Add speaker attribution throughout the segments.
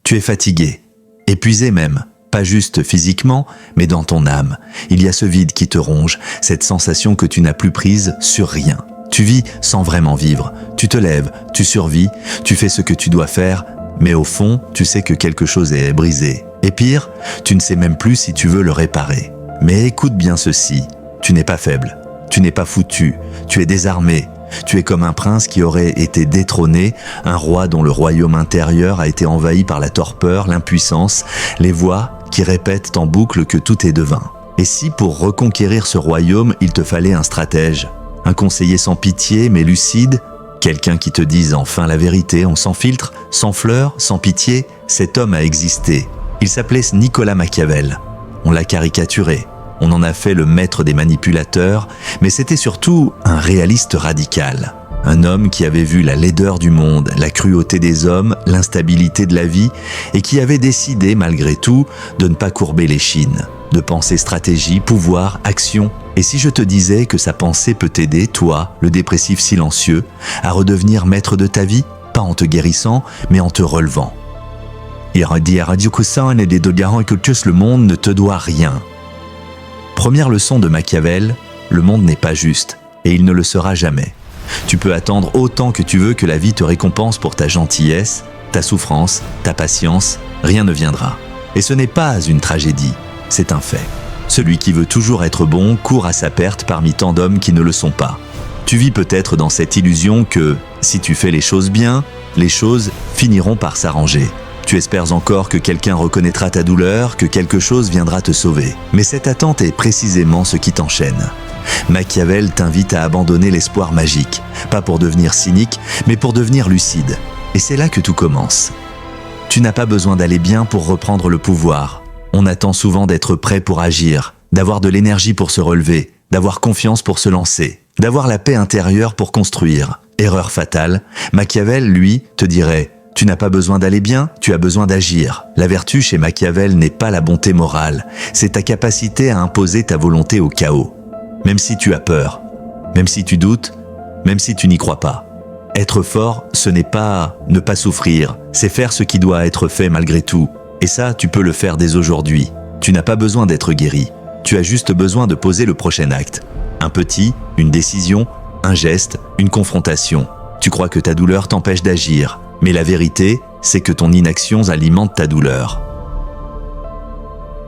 Speaker 1: Tu es fatigué, épuisé même, pas juste physiquement, mais dans ton âme. Il y a ce vide qui te ronge, cette sensation que tu n'as plus prise sur rien. Tu vis sans vraiment vivre. Tu te lèves, tu survis, tu fais ce que tu dois faire, mais au fond, tu sais que quelque chose est brisé. Et pire, tu ne sais même plus si tu veux le réparer. Mais écoute bien ceci, tu n'es pas faible, tu n'es pas foutu, tu es désarmé. Tu es comme un prince qui aurait été détrôné, un roi dont le royaume intérieur a été envahi par la torpeur, l'impuissance, les voix qui répètent en boucle que tout est devin. Et si pour reconquérir ce royaume, il te fallait un stratège, un conseiller sans pitié mais lucide, quelqu'un qui te dise enfin la vérité, sans filtre, sans fleurs, sans pitié, cet homme a existé. Il s'appelait Nicolas Machiavel. On l'a caricaturé. On en a fait le maître des manipulateurs, mais c'était surtout un réaliste radical. Un homme qui avait vu la laideur du monde, la cruauté des hommes, l'instabilité de la vie, et qui avait décidé, malgré tout, de ne pas courber l'échine, de penser stratégie, pouvoir, action. Et si je te disais que sa pensée peut t'aider, toi, le dépressif silencieux, à redevenir maître de ta vie, pas en te guérissant, mais en te relevant. Il dit à Radio Kussan et des Dogaran que le monde ne te doit rien. Première leçon de Machiavel, le monde n'est pas juste, et il ne le sera jamais. Tu peux attendre autant que tu veux que la vie te récompense pour ta gentillesse, ta souffrance, ta patience, rien ne viendra. Et ce n'est pas une tragédie, c'est un fait. Celui qui veut toujours être bon court à sa perte parmi tant d'hommes qui ne le sont pas. Tu vis peut-être dans cette illusion que, si tu fais les choses bien, les choses finiront par s'arranger. Tu espères encore que quelqu'un reconnaîtra ta douleur, que quelque chose viendra te sauver. Mais cette attente est précisément ce qui t'enchaîne. Machiavel t'invite à abandonner l'espoir magique, pas pour devenir cynique, mais pour devenir lucide. Et c'est là que tout commence. Tu n'as pas besoin d'aller bien pour reprendre le pouvoir. On attend souvent d'être prêt pour agir, d'avoir de l'énergie pour se relever, d'avoir confiance pour se lancer, d'avoir la paix intérieure pour construire. Erreur fatale, Machiavel, lui, te dirait « Tu n'as pas besoin d'aller bien, tu as besoin d'agir ». La vertu chez Machiavel n'est pas la bonté morale, c'est ta capacité à imposer ta volonté au chaos. Même si tu as peur, même si tu doutes, même si tu n'y crois pas. Être fort, ce n'est pas ne pas souffrir, c'est faire ce qui doit être fait malgré tout. Et ça, tu peux le faire dès aujourd'hui. Tu n'as pas besoin d'être guéri, tu as juste besoin de poser le prochain acte. Un petit, une décision, un geste, une confrontation. Tu crois que ta douleur t'empêche d'agir, mais la vérité, c'est que ton inaction alimente ta douleur.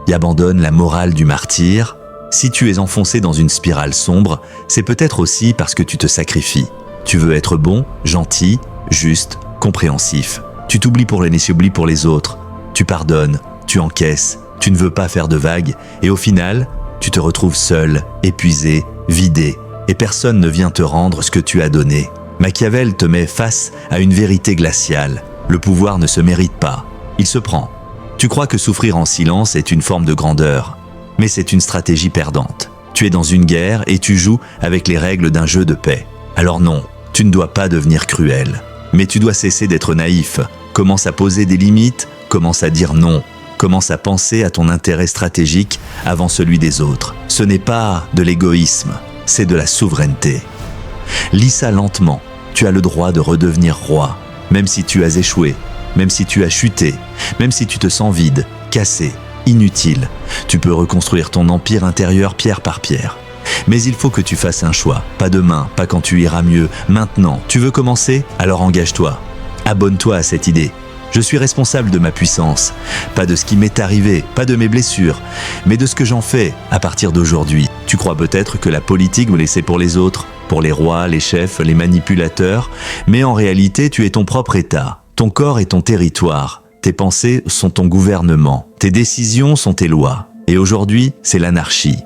Speaker 1: Et abandonne la morale du martyr. Si tu es enfoncé dans une spirale sombre, c'est peut-être aussi parce que tu te sacrifies. Tu veux être bon, gentil, juste, compréhensif. Tu t'oublies pour les autres. Tu pardonnes, tu encaisses, tu ne veux pas faire de vagues, et au final, tu te retrouves seul, épuisé, vidé, et personne ne vient te rendre ce que tu as donné. Machiavel te met face à une vérité glaciale. Le pouvoir ne se mérite pas, il se prend. Tu crois que souffrir en silence est une forme de grandeur, mais c'est une stratégie perdante. Tu es dans une guerre et tu joues avec les règles d'un jeu de paix. Alors non, tu ne dois pas devenir cruel, mais tu dois cesser d'être naïf. Commence à poser des limites, commence à dire non, commence à penser à ton intérêt stratégique avant celui des autres. Ce n'est pas de l'égoïsme, c'est de la souveraineté. Lis ça lentement, tu as le droit de redevenir roi, même si tu as échoué, même si tu as chuté, même si tu te sens vide, cassé, inutile. Tu peux reconstruire ton empire intérieur pierre par pierre. Mais il faut que tu fasses un choix, pas demain, pas quand tu iras mieux, maintenant. Tu veux commencer? Alors engage-toi. Abonne-toi à cette idée. Je suis responsable de ma puissance, pas de ce qui m'est arrivé, pas de mes blessures, mais de ce que j'en fais à partir d'aujourd'hui. Tu crois peut-être que la politique me laissait pour les autres, pour les rois, les chefs, les manipulateurs, mais en réalité tu es ton propre État. Ton corps est ton territoire, tes pensées sont ton gouvernement, tes décisions sont tes lois. Et aujourd'hui, c'est l'anarchie.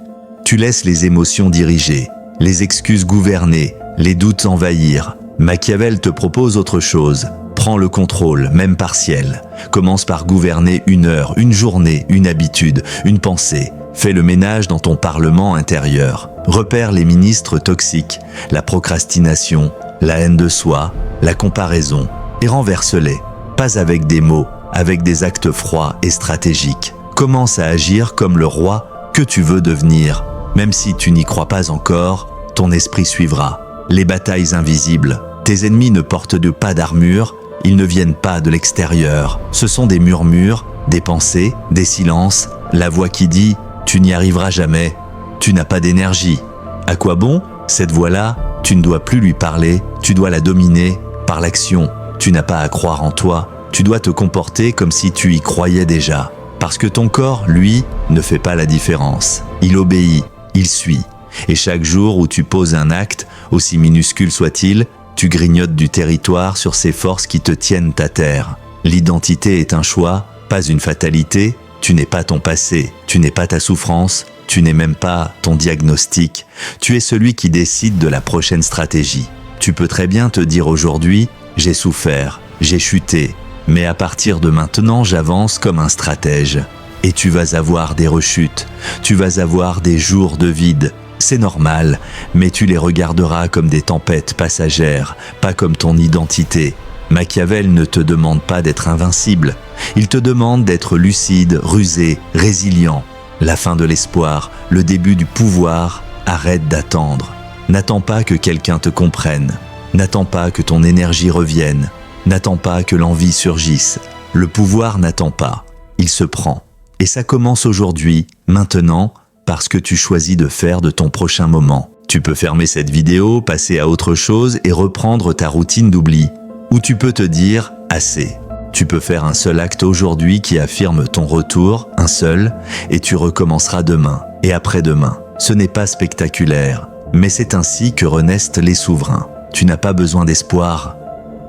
Speaker 1: Tu laisses les émotions diriger, les excuses gouverner, les doutes envahir. Machiavel te propose autre chose. Prends le contrôle, même partiel. Commence par gouverner une heure, une journée, une habitude, une pensée. Fais le ménage dans ton parlement intérieur. Repère les ministres toxiques, la procrastination, la haine de soi, la comparaison, et renverse-les. Pas avec des mots, avec des actes froids et stratégiques. Commence à agir comme le roi que tu veux devenir. Même si tu n'y crois pas encore, ton esprit suivra. Les batailles invisibles. Tes ennemis ne portent pas d'armure, Ils ne viennent pas de l'extérieur. Ce sont des murmures, des pensées, des silences, la voix qui dit « Tu n'y arriveras jamais, tu n'as pas d'énergie ». À quoi bon? Cette voix-là, tu ne dois plus lui parler, tu dois la dominer par l'action. Tu n'as pas à croire en toi, tu dois te comporter comme si tu y croyais déjà. Parce que ton corps, lui, ne fait pas la différence. Il obéit, il suit. Et chaque jour où tu poses un acte, aussi minuscule soit-il, tu grignotes du territoire sur ces forces qui te tiennent à terre. L'identité est un choix, pas une fatalité. Tu n'es pas ton passé, tu n'es pas ta souffrance, tu n'es même pas ton diagnostic. Tu es celui qui décide de la prochaine stratégie. Tu peux très bien te dire aujourd'hui « J'ai souffert, j'ai chuté, mais à partir de maintenant, j'avance comme un stratège. » Et tu vas avoir des rechutes, tu vas avoir des jours de vide. C'est normal, mais tu les regarderas comme des tempêtes passagères, pas comme ton identité. Machiavel ne te demande pas d'être invincible, il te demande d'être lucide, rusé, résilient. La fin de l'espoir, le début du pouvoir, arrête d'attendre. N'attends pas que quelqu'un te comprenne, n'attends pas que ton énergie revienne, n'attends pas que l'envie surgisse. Le pouvoir n'attend pas, il se prend. Et ça commence aujourd'hui, maintenant, parce que tu choisis de faire de ton prochain moment. Tu peux fermer cette vidéo, passer à autre chose et reprendre ta routine d'oubli. Ou tu peux te dire « assez ». Tu peux faire un seul acte aujourd'hui qui affirme ton retour, un seul, et tu recommenceras demain et après-demain. Ce n'est pas spectaculaire, mais c'est ainsi que renaissent les souverains. Tu n'as pas besoin d'espoir,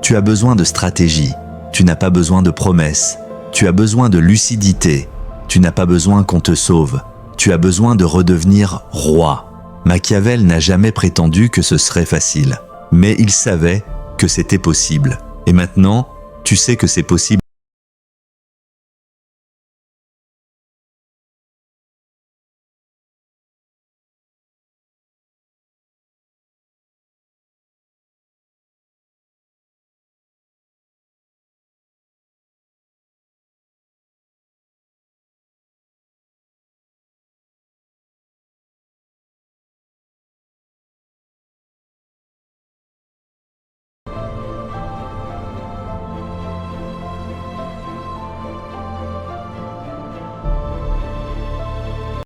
Speaker 1: tu as besoin de stratégie. Tu n'as pas besoin de promesses, tu as besoin de lucidité. Tu n'as pas besoin qu'on te sauve, tu as besoin de redevenir roi. Machiavel n'a jamais prétendu que ce serait facile, mais il savait que c'était possible. Et maintenant, tu sais que c'est possible.